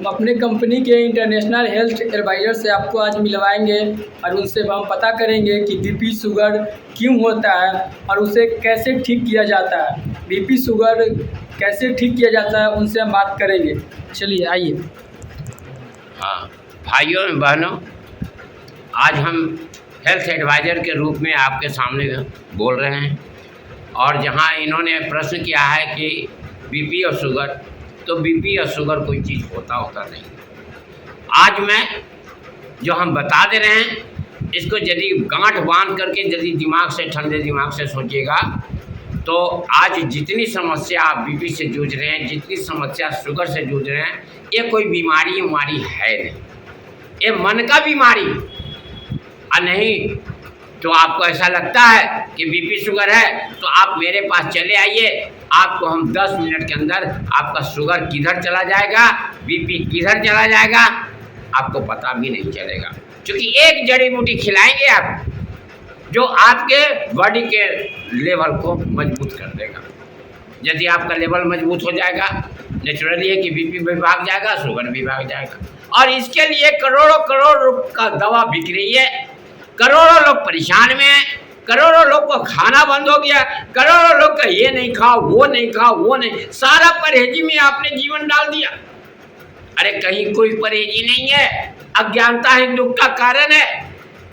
हम अपने कंपनी के इंटरनेशनल हेल्थ एडवाइज़र से आपको आज मिलवाएंगे और उनसे हम पता करेंगे कि बीपी शुगर क्यों होता है और उसे कैसे ठीक किया जाता है। बीपी शुगर कैसे ठीक किया जाता है उनसे हम बात करेंगे। चलिए आइए। हाँ भाइयों और बहनों, आज हम हेल्थ एडवाइज़र के रूप में आपके सामने बोल रहे हैं और जहाँ इन्होंने प्रश्न किया है कि बीपी और शुगर, तो बीपी और शुगर कोई चीज़ होता नहीं। आज मैं जो हम बता दे रहे हैं इसको यदि गांठ बांध करके यदि दिमाग से, ठंडे दिमाग से सोचिएगा तो आज जितनी समस्या आप बीपी से जूझ रहे हैं, जितनी समस्या शुगर से जूझ रहे हैं, ये कोई बीमारी है नहीं, ये मन का बीमारी और नहीं। तो आपको ऐसा लगता है कि बीपी शुगर है तो आप मेरे पास चले आइए, आपको हम 10 मिनट के अंदर आपका शुगर किधर चला जाएगा, बीपी किधर चला जाएगा, आपको पता भी नहीं चलेगा। क्योंकि एक जड़ी बूटी खिलाएंगे आप जो आपके बॉडी के लेवल को मजबूत कर देगा। यदि आपका लेवल मजबूत हो जाएगा, नेचुरली है कि बीपी भी भाग जाएगा, शुगर भी भाग जाएगा। और इसके लिए करोड़ों रुपए का दवा बिक रही है, करोड़ों लोग परेशान में हैं, करोड़ों लोग को खाना बंद हो गया, करोड़ों लोग का ये नहीं खाओ, वो नहीं खाओ, वो नहीं, सारा परहेजी में आपने जीवन डाल दिया। अरे कहीं कोई परहेजी नहीं है, अज्ञानता ही दुख का कारण है।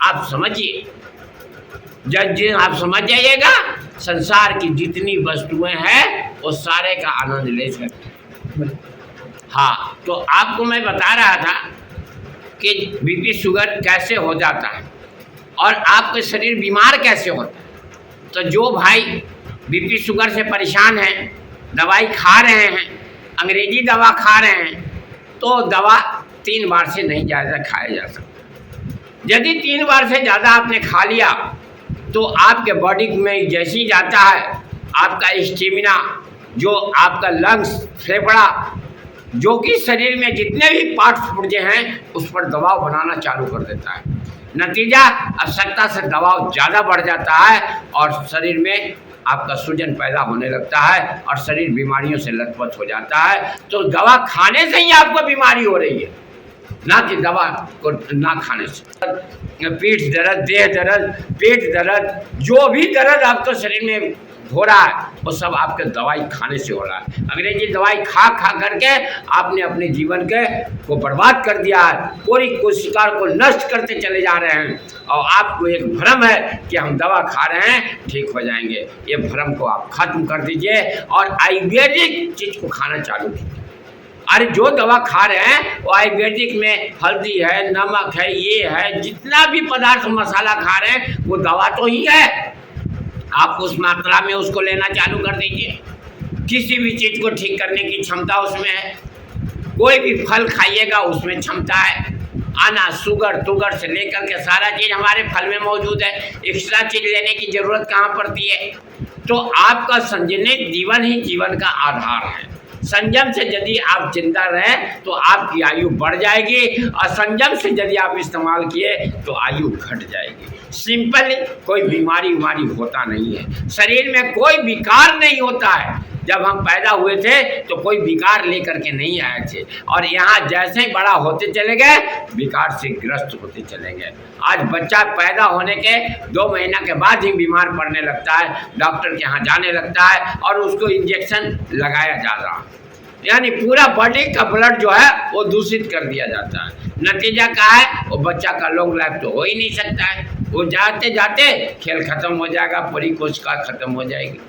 आप समझिए, जब आप समझ जाइएगा, संसार की जितनी वस्तुएं हैं वो सारे का आनंद ले सकते हैं। हाँ, तो आपको मैं बता रहा था कि बीपी शुगर कैसे हो जाता है और आपके शरीर बीमार कैसे होता है। तो जो भाई बीपी शुगर से परेशान हैं, दवाई खा रहे हैं, अंग्रेजी दवा खा रहे हैं, तो दवा 3 बार से नहीं ज़्यादा खाया जा सकता। यदि 3 बार से ज़्यादा आपने खा लिया तो आपके बॉडी में जैसे ही जाता है, आपका स्टेमिना, जो आपका लंग्स, फेफड़ा, जो कि शरीर में जितने भी पार्ट्स पुर्जे हैं उस पर दबाव बनाना चालू कर देता है। नतीजा, आवश्यकता से दबाव ज़्यादा बढ़ जाता है और शरीर में आपका सूजन पैदा होने लगता है और शरीर बीमारियों से लथपथ हो जाता है। तो दवा खाने से ही आपको बीमारी हो रही है, ना कि दवा को ना खाने से। पीठ दर्द, देह दर्द, पेट दर्द, जो भी दर्द आपके शरीर में हो रहा है वो सब आपके दवाई खाने से हो रहा है। अंग्रेजी दवाई खा करके आपने अपने जीवन को बर्बाद कर दिया है, पूरी कोशिका को नष्ट करते चले जा रहे हैं और आपको एक भ्रम है कि हम दवा खा रहे हैं ठीक हो जाएंगे। ये भ्रम को आप खत्म कर दीजिए और आयुर्वेदिक चीज़ को खाना चालू कीजिए। अरे जो दवा खा रहे हैं वो आयुर्वेदिक में हल्दी है, नमक है, ये है, जितना भी पदार्थ मसाला खा रहे हैं वो दवा तो ही है। आप उस मात्रा में उसको लेना चालू कर दीजिए। किसी भी चीज़ को ठीक करने की क्षमता उसमें है। कोई भी फल खाइएगा उसमें क्षमता है। अनाज, शुगर से लेकर के सारा चीज़ हमारे फल में मौजूद है। एक्स्ट्रा चीज़ लेने की ज़रूरत कहाँ पड़ती है। तो आपका संयमित जीवन ही जीवन का आधार है। संयम से यदि आप चिंता रहें तो आपकी आयु बढ़ जाएगी और संयम से यदि आप इस्तेमाल किए तो आयु घट जाएगी। सिंपल, कोई बीमारी होता नहीं है, शरीर में कोई विकार नहीं होता है। जब हम पैदा हुए थे तो कोई विकार लेकर के नहीं आए थे और यहाँ जैसे ही बड़ा होते चले गए विकार से ग्रस्त होते चले गए। आज बच्चा पैदा होने के 2 महीना के बाद ही बीमार पड़ने लगता है, डॉक्टर के यहाँ जाने लगता है और उसको इंजेक्शन लगाया जा रहा है, यानी पूरा बॉडी का ब्लड जो है वो दूषित कर दिया जाता है। नतीजा क्या है, वो बच्चा का लॉन्ग लाइफ तो हो ही नहीं सकता है। वो जाते जाते खेल खत्म हो जाएगा, पूरी कोशिका खत्म हो जाएगी।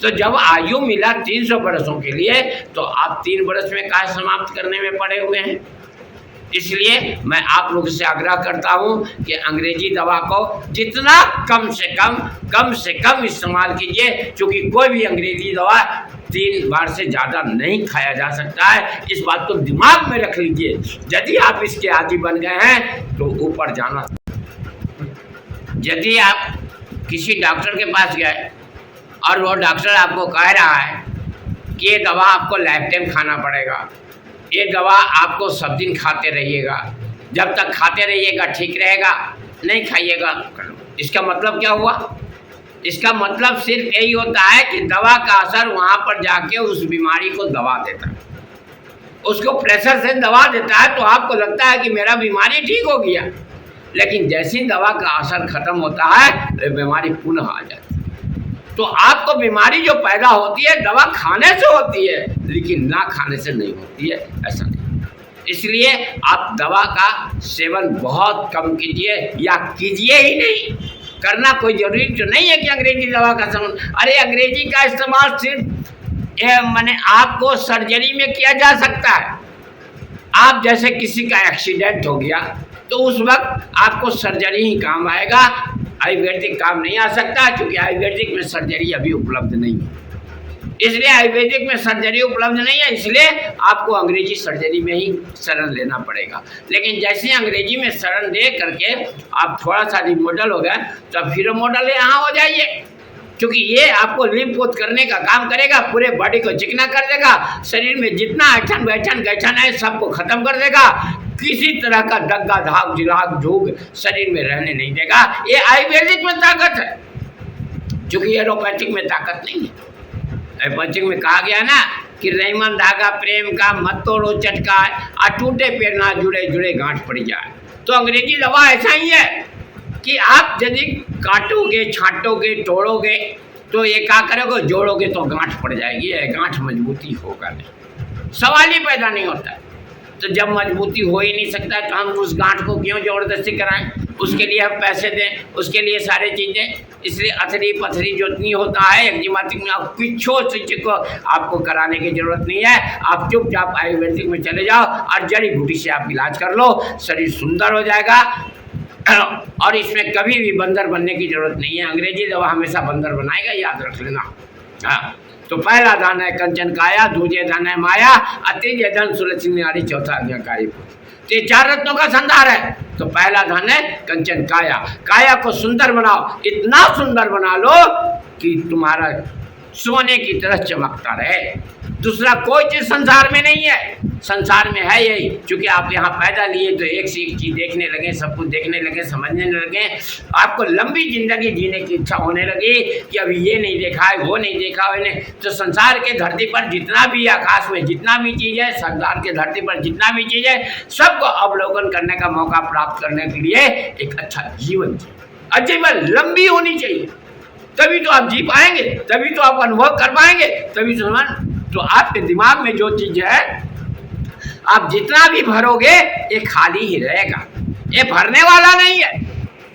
तो जब आयु मिला 300 बरसों के लिए तो आप 3 बरस में काहे समाप्त करने में पड़े हुए हैं। इसलिए मैं आप लोगों से आग्रह करता हूं कि अंग्रेजी दवा को जितना कम से कम इस्तेमाल कीजिए, क्योंकि कोई भी अंग्रेजी दवा 3 बार से ज़्यादा नहीं खाया जा सकता है। इस बात को दिमाग में रख लीजिए। यदि आप इसके आदी बन गए हैं तो ऊपर जाना। यदि आप किसी डॉक्टर के पास गए और वो डॉक्टर आपको कह रहा है कि ये दवा आपको लाइफ टाइम खाना पड़ेगा, ये दवा आपको सब दिन खाते रहिएगा, जब तक खाते रहिएगा ठीक रहेगा, नहीं खाइएगा, इसका मतलब क्या हुआ? इसका मतलब सिर्फ यही होता है कि दवा का असर वहाँ पर जाके उस बीमारी को दबा देता है। उसको प्रेशर से दवा देता है तो आपको लगता है कि मेरा बीमारी ठीक हो गया, लेकिन जैसी दवा का असर खत्म होता है तो बीमारी पुनः आ जाती है। तो आपको बीमारी जो पैदा होती है दवा खाने से होती है, लेकिन ना खाने से नहीं होती है, ऐसा नहीं। इसलिए आप दवा का सेवन बहुत कम कीजिए या कीजिए ही नहीं। करना कोई जरूरी तो नहीं है कि अंग्रेजी दवा का सेवन। अरे अंग्रेजी का इस्तेमाल सिर्फ माने आपको सर्जरी में किया जा सकता है। आप जैसे किसी का एक्सीडेंट हो गया तो उस वक्त आपको सर्जरी ही काम आएगा, आयुर्वेदिक काम नहीं आ सकता, क्योंकि आयुर्वेदिक में सर्जरी अभी उपलब्ध नहीं है। इसलिए आयुर्वेदिक में सर्जरी उपलब्ध नहीं है, इसलिए आपको अंग्रेजी सर्जरी में ही शरण लेना पड़ेगा। लेकिन जैसे अंग्रेजी में शरण दे करके आप थोड़ा सा रिमॉडल हो गए तो फिर मॉडल यहाँ हो जाइए, क्योंकि ये आपको लिम्फ करने का काम करेगा, पूरे बॉडी को चिकना कर देगा, शरीर में जितना ऐठन बैठन गैठन है सबको खत्म कर देगा, किसी तरह का दग्गा धाग जिलाग झूग शरीर में रहने नहीं देगा। ये आयुर्वेदिक में ताकत है, क्योंकि एलोपैथिक में ताकत नहीं है। एलोपैथिक में कहा गया ना कि रईमन धागा प्रेम का मत तोड़ो चटका, टूटे पेड़ ना जुड़े जुड़े गांठ पड़ जाए। तो अंग्रेजी दवा ऐसा ही है कि आप यदि काटोगे छाटोगे तोड़ोगे तो ये क्या करोगे, जोड़ोगे तो गांठ पड़ जाएगी, गांठ मजबूती होगा नहीं, सवाल ही पैदा नहीं होता है। तो जब मजबूती हो ही नहीं सकता तो हम उस गांठ को क्यों जबरदस्ती कराएं? उसके लिए हम पैसे दें, उसके लिए सारे चीज़ें। इसलिए अथरी पथरी जोतनी होता है एक्जिमाटिक में, आप पिछो से को आपको कराने की जरूरत नहीं है। आप चुपचाप आयुर्वेदिक में चले जाओ और जड़ी बूटी से आप इलाज कर लो, शरीर सुंदर हो जाएगा। और इसमें कभी भी बंदर बनने की जरूरत नहीं है। अंग्रेजी दवा हमेशा बंदर बनाएगा, याद रख लेना। हाँ, तो पहला दान है कंचन काया, दूजे दान है माया, तीजे धन सुलक्षणी नारी, चौथा अज्ञाकारी। तो ये 4 रत्नों का संधार है। तो पहला धन है कंचन काया, काया को सुंदर बनाओ, इतना सुंदर बना लो कि तुम्हारा सोने की तरह चमकता रहे। दूसरा कोई चीज़ संसार में नहीं है, संसार में है यही, क्योंकि आप यहाँ पैदा लिए तो एक से एक चीज़ देखने लगे, सब कुछ देखने लगे, समझने लगे, आपको लंबी जिंदगी जीने की इच्छा होने लगी कि अभी ये नहीं देखा है, वो नहीं देखा है। तो संसार के धरती पर जितना भी आकाश में जितना भी चीज़ है, संसार के धरती पर जितना भी चीज़ है, सबको अवलोकन करने का मौका प्राप्त करने के लिए एक अच्छा जीवन चाहिए। जीवन लंबी होनी चाहिए, तभी तो आप जी पाएंगे, तभी तो आप अनुभव कर पाएंगे, तभी तो आपके दिमाग में जो चीज़ है आप जितना भी भरोगे ये खाली ही रहेगा, ये भरने वाला नहीं है।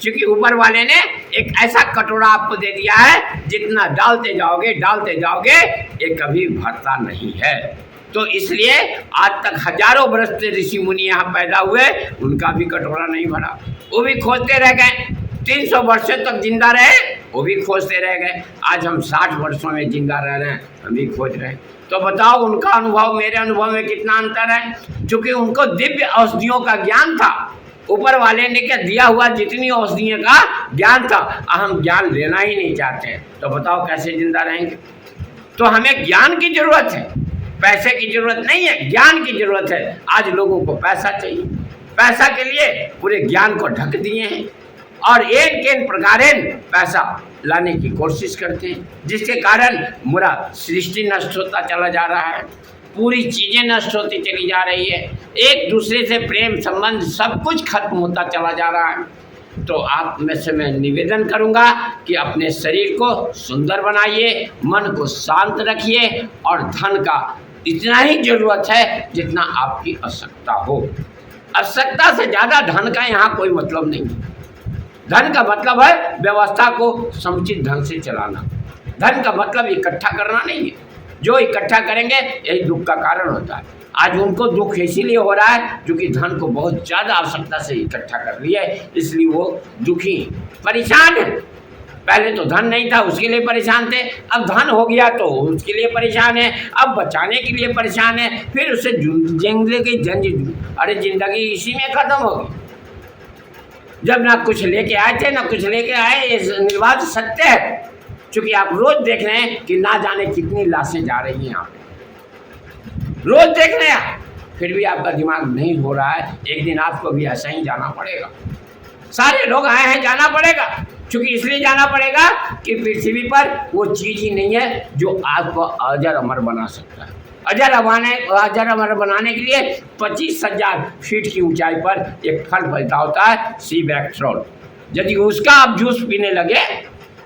क्योंकि ऊपर वाले ने एक ऐसा कटोरा आपको दे दिया है, जितना डालते जाओगे ये कभी भरता नहीं है। तो इसलिए आज तक हजारों वर्ष से ऋषि मुनि यहाँ पैदा हुए, उनका भी कटोरा नहीं भरा, वो भी खोजते रह गए। 300 वर्षों तक जिंदा रहे, वो भी खोजते रह गए। आज हम 60 वर्षों में जिंदा रह रहे हैं, हम भी खोज रहे हैं। तो बताओ उनका अनुभव मेरे अनुभव में कितना अंतर है? क्योंकि उनको दिव्य औषधियों का ज्ञान था, ऊपर वाले ने क्या दिया हुआ जितनी औषधियों का ज्ञान था, हम ज्ञान लेना ही नहीं चाहते, तो बताओ कैसे जिंदा रहेंगे? तो हमें ज्ञान की जरूरत है, पैसे की जरूरत नहीं है, ज्ञान की जरूरत है। आज लोगों को पैसा चाहिए, पैसा के लिए पूरे ज्ञान को ढक दिए हैं और एक प्रकारेण पैसा लाने की कोशिश करते हैं, जिसके कारण पूरा सृष्टि नष्ट होता चला जा रहा है, पूरी चीज़ें नष्ट होती चली जा रही है, एक दूसरे से प्रेम संबंध सब कुछ खत्म होता चला जा रहा है। तो आप में से मैं निवेदन करूंगा कि अपने शरीर को सुंदर बनाइए, मन को शांत रखिए और धन का इतना ही जरूरत है जितना आपकी आवश्यकता हो। आवश्यकता से ज़्यादा धन का यहाँ कोई मतलब नहीं है। धन का मतलब है व्यवस्था को समुचित ढंग से चलाना। धन का मतलब इकट्ठा करना नहीं है, जो इकट्ठा करेंगे यही दुख का कारण होता है। आज उनको दुख इसीलिए हो रहा है क्योंकि धन को बहुत ज़्यादा आवश्यकता से इकट्ठा कर लिया है, इसलिए वो दुखी परेशान है। पहले तो धन नहीं था उसके लिए परेशान थे, अब धन हो गया तो उसके लिए परेशान है, अब बचाने के लिए परेशान है, फिर उससे अरे जिंदगी इसी में ख़त्म होगी। जब ना कुछ लेके आए थे ना कुछ लेके आए, ये निर्वाच सत्य है। क्योंकि आप रोज देख रहे हैं कि ना जाने कितनी लाशें जा रही हैं यहाँ पे, रोज देख रहे हैं, फिर भी आपका दिमाग नहीं हो रहा है। एक दिन आपको भी ऐसा ही जाना पड़ेगा। सारे लोग आए हैं, जाना पड़ेगा। क्योंकि इसलिए जाना पड़ेगा कि पृथ्वी पर वो चीज़ ही नहीं है जो आपको अजर अमर बना सकता है। अजर बनाने के लिए 25,000 फीट की ऊंचाई पर एक फल फलता होता है सी बैकथ्रोन। यदि उसका आप जूस पीने लगे,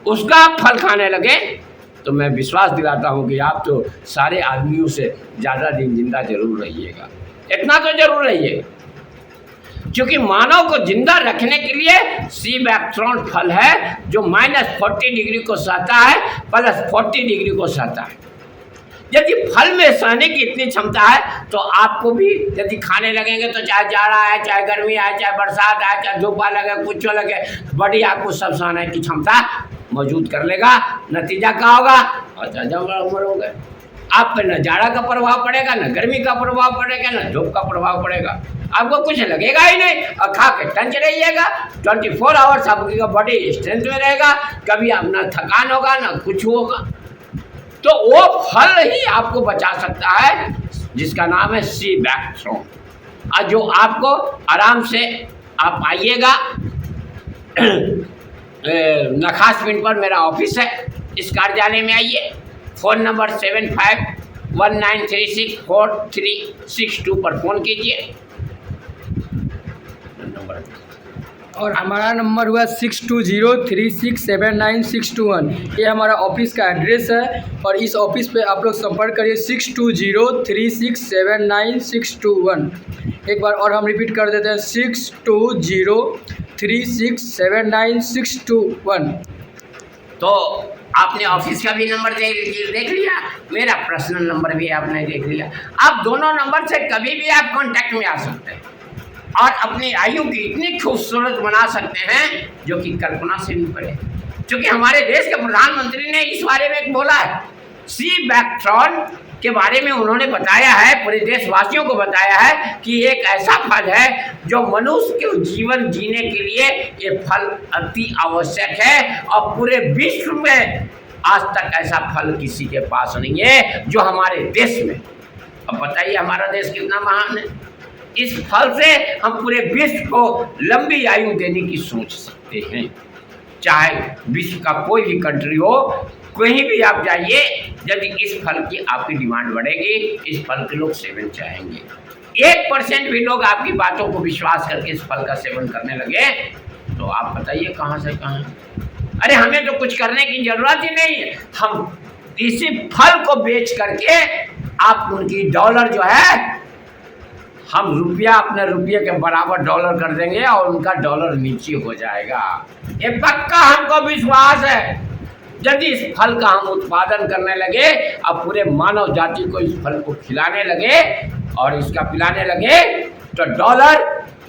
उसका आप फल खाने लगे, तो मैं विश्वास दिलाता हूँ कि आप तो सारे आदमियों से ज़्यादा दिन जिंदा जरूर रहिएगा। इतना तो जरूर रहिएगा, क्योंकि मानव को जिंदा रखने के लिए सी बैकथ्रोन फल है जो -40 डिग्री को सहता है, +40 डिग्री को सहता है। यदि फल में सहने की इतनी क्षमता है तो आपको भी यदि खाने लगेंगे तो चाहे जाड़ा आए, चाहे गर्मी आए, चाहे बरसात आए, चाहे धूपा लगे, कुछ लगे, बड़ी आपको सब सहने की क्षमता मौजूद कर लेगा। नतीजा क्या होगा? अच्छा उम्र हो गए, आप पे न जाड़ा का प्रभाव पड़ेगा, न गर्मी का प्रभाव पड़ेगा, न धूप का प्रभाव पड़ेगा, आपको कुछ लगेगा ही नहीं और खा के टंच रहिएगा। 24 आवर्स आपकी बॉडी स्ट्रेंथ में रहेगा, कभी आप ना थकान होगा ना कुछ होगा। तो वो फल ही आपको बचा सकता है जिसका नाम है सी बैकथ्रोन, और जो आपको आराम से आप आइएगा। नखास पिंड पर मेरा ऑफिस है, इस कार्यालय में आइए। फ़ोन नंबर 7519364362 पर फ़ोन कीजिए। और हमारा नंबर हुआ 6203679621। ये हमारा ऑफिस का एड्रेस है और इस ऑफिस पे आप लोग संपर्क करिए 6203679621। एक बार और हम रिपीट कर देते हैं 6203679621। तो आपने ऑफिस का भी नंबर देख लिया, मेरा पर्सनल नंबर भी आपने देख लिया। आप दोनों नंबर से कभी भी आप कांटेक्ट में आ सकते हैं और अपनी आयु की इतनी खूबसूरत बना सकते हैं जो कि कल्पना से भी परे। क्योंकि हमारे देश के प्रधानमंत्री ने इस बारे में बोला है, सी बैकथ्रोन के बारे में उन्होंने बताया है, पूरे देशवासियों को बताया है कि एक ऐसा फल है जो मनुष्य के जीवन जीने के लिए ये फल अति आवश्यक है और पूरे विश्व में आज तक ऐसा फल किसी के पास नहीं है जो हमारे देश में। अब बताइए हमारा देश कितना महान है। इस फल से हम पूरे विश्व को लंबी आयु देने की सोच सकते हैं। चाहे विश्व का कोई भी कंट्री हो, कहीं भी आप जाइए, यदि इस फल की आपकी डिमांड बढ़ेगी, इस फल के लोग सेवन चाहेंगे। 1% भी लोग आपकी बातों को विश्वास करके इस फल का सेवन करने लगे तो आप बताइए कहाँ से कहाँ। अरे हमें तो कुछ करने की जरूरत ही नहीं है, हम इसी फल को बेच करके आप उनकी डॉलर जो है, हम रुपया अपने रुपये के बराबर डॉलर कर देंगे और उनका डॉलर नीचे हो जाएगा। ये पक्का हमको विश्वास है। यदि इस फल का हम उत्पादन करने लगे और पूरे मानव जाति को इस फल को खिलाने लगे और इसका पिलाने लगे तो डॉलर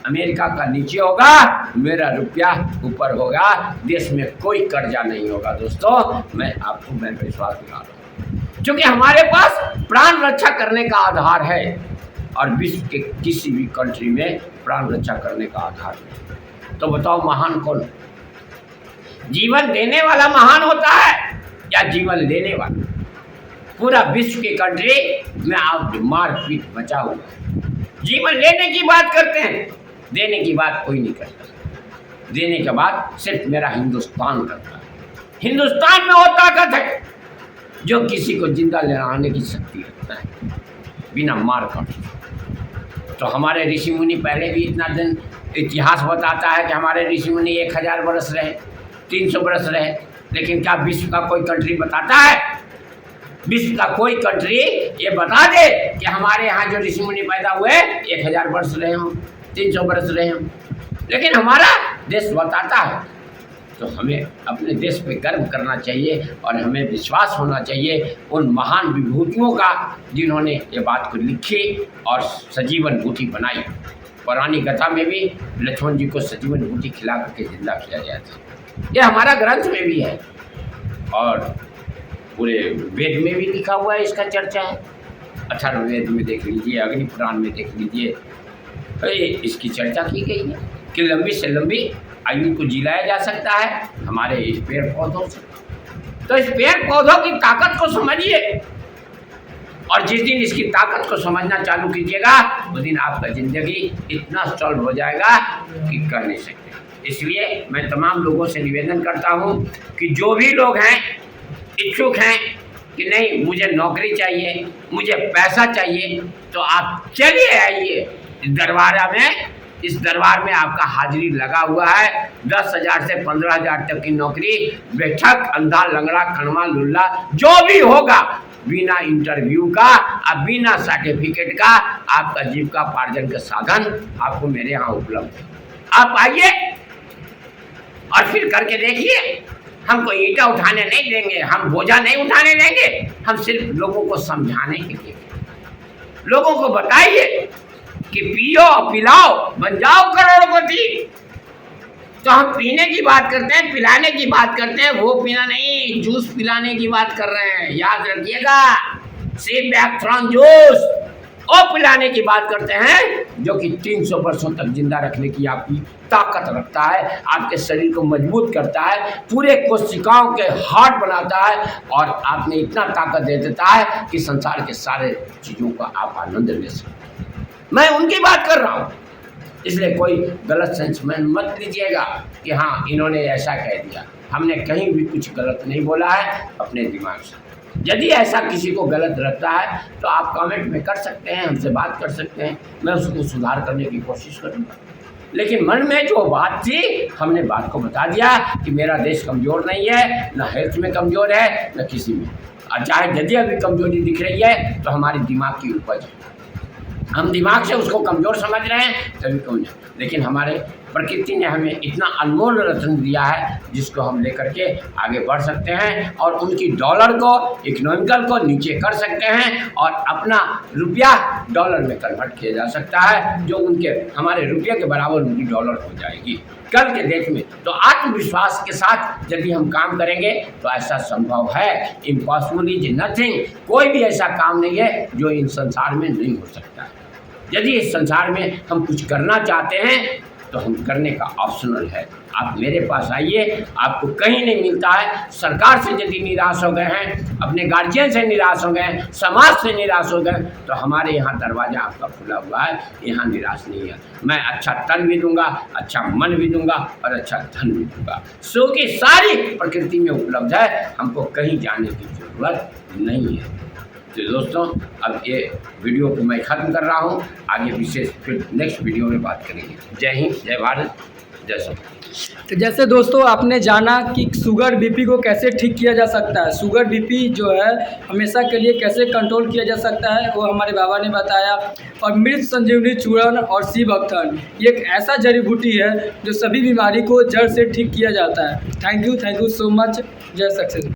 अमेरिका का नीचे होगा, मेरा रुपया ऊपर होगा, देश में कोई कर्जा नहीं होगा। दोस्तों मैं विश्वास दिला रहा हूँ, क्योंकि हमारे पास प्राण रक्षा करने का आधार है और विश्व के किसी भी कंट्री में प्राण रक्षा करने का आधार नहीं। तो बताओ महान कौन? जीवन देने वाला महान होता है या जीवन लेने वाला? पूरा विश्व के कंट्री में आप मारपीट बचा हुआ है। जीवन लेने की बात करते हैं, देने की बात कोई नहीं करता। देने के बाद सिर्फ मेरा हिंदुस्तान करता है। हिंदुस्तान में वो ताकत है जो किसी को जिंदा लाने की शक्ति रखता है बिना मार कर। तो हमारे ऋषि मुनि पहले भी इतना दिन इतिहास बताता है कि हमारे ऋषि मुनि 1000 वर्ष रहे, 300 वर्ष रहे, लेकिन क्या विश्व का कोई कंट्री बताता है? विश्व का कोई कंट्री ये बता दे कि हमारे यहाँ जो ऋषि मुनि पैदा हुए 1000 वर्ष रहे हों, 300 वर्ष रहे हों? लेकिन हमारा देश बताता है। तो हमें अपने देश पे गर्व करना चाहिए और हमें विश्वास होना चाहिए उन महान विभूतियों का जिन्होंने ये बात को लिखी और सजीवन बूटी बनाई। पुरानी कथा में भी लक्ष्मण जी को सजीवन बूटी खिला करके जिंदा किया गया था। ये हमारा ग्रंथ में भी है और पूरे वेद में भी लिखा हुआ है, इसका चर्चा है। अथर्ववेद में देख लीजिए, अग्नि पुराण में देख लीजिए, इसकी चर्चा की गई है कि लंबी से लंबी आयु को जिलाया जा सकता है हमारे इस पेड़ पौधों से। तो इस पेड़ पौधों की ताकत को समझिए और जिस दिन इसकी ताकत को समझना चालू कीजिएगा उस दिन आपका ज़िंदगी इतना सॉल्व हो जाएगा कि कह नहीं सकते। इसलिए मैं तमाम लोगों से निवेदन करता हूँ कि जो भी लोग हैं, इच्छुक हैं कि नहीं मुझे नौकरी चाहिए, मुझे पैसा चाहिए, तो आप चलिए आइए इस दरबार में। इस दरबार में आपका हाजिरी लगा हुआ है। 10,000 से 15,000 तक की नौकरी, बेठक, अंधा, लंगड़ा, कणवा, लुल्ला, जो भी होगा, बिना इंटरव्यू का और बिना सर्टिफिकेट का आपका जीविकोपार्जन का साधन आपको मेरे यहाँ उपलब्ध है। आप आइए और फिर करके देखिए। हम कोई ईंटा उठाने नहीं देंगे, हम बोझा नहीं उठाने देंगे, हम सिर्फ लोगों को समझाने के लिए, लोगों को बताइए कि पियो पिलाओ बन जाओ करोड़पति। तो हम पीने की बात करते हैं, पिलाने की बात करते हैं, वो पीना नहीं, जूस पिलाने की बात कर रहे हैं, याद रखिएगा। सी बैकथ्रॉन जूस वो पिलाने की बात करते हैं जो कि 300 वर्षों तक जिंदा रखने की आपकी ताकत रखता है, आपके शरीर को मजबूत करता है, पूरे कोशिकाओं के हार्ट बनाता है और आप में इतना ताकत दे देता है कि संसार के सारे चीज़ों का आप आनंद ले सकते हैं। मैं उनकी बात कर रहा हूँ, इसलिए कोई गलत सेंस में मत लीजिएगा कि हाँ इन्होंने ऐसा कह दिया। हमने कहीं भी कुछ गलत नहीं बोला है अपने दिमाग से। यदि ऐसा किसी को गलत लगता है तो आप कमेंट में कर सकते हैं, हमसे बात कर सकते हैं, मैं उसको सुधार करने की कोशिश करूँगा। लेकिन मन में जो बात थी हमने बात को बता दिया कि मेरा देश कमज़ोर नहीं है, ना हेल्थ में कमज़ोर है, न किसी में। और चाहे यदि अभी कमज़ोरी दिख रही है तो हमारी दिमाग की उपज है, हम दिमाग से उसको कमज़ोर समझ रहे हैं तभी कमज़ोर। लेकिन हमारे प्रकृति ने हमें इतना अनमोल रत्न दिया है जिसको हम लेकर के आगे बढ़ सकते हैं और उनकी डॉलर को, इकोनॉमिकल को नीचे कर सकते हैं और अपना रुपया डॉलर में कन्वर्ट किया जा सकता है, जो उनके हमारे रुपये के बराबर उनकी डॉलर हो जाएगी कल के डेट में। तो आत्मविश्वास के साथ यदि हम काम करेंगे तो ऐसा संभव है। इम्पॉसिबल इज नथिंग, कोई भी ऐसा काम नहीं है जो इन संसार में नहीं हो सकता है। यदि इस संसार में हम कुछ करना चाहते हैं तो हम करने का ऑप्शनल है। आप मेरे पास आइए, आपको कहीं नहीं मिलता है। सरकार से यदि निराश हो गए हैं, अपने गार्जियन से निराश हो गए हैं, समाज से निराश हो गए, तो हमारे यहाँ दरवाज़ा आपका खुला हुआ है, यहाँ निराश नहीं है। मैं अच्छा तन भी दूंगा, अच्छा मन भी दूंगा और अच्छा धन भी दूंगा। सो की सारी प्रकृति में उपलब्ध है, हमको कहीं जाने की जरूरत नहीं है। तो दोस्तों अब ये वीडियो को मैं ख़त्म कर रहा हूँ, आगे विशेष फिर नेक्स्ट वीडियो में बात करेंगे। जय हिंद, जय भारत, जय सब। तो जैसे दोस्तों आपने जाना कि शुगर बीपी को कैसे ठीक किया जा सकता है, शुगर बीपी जो है हमेशा के लिए कैसे कंट्रोल किया जा सकता है, वो हमारे बाबा ने बताया। और मृत संजीवनी चूर्ण और शिव भक्तन ये एक ऐसा जड़ी बूटी है जो सभी बीमारी को जड़ से ठीक किया जाता है। Thank you so much. जय सक्सेस।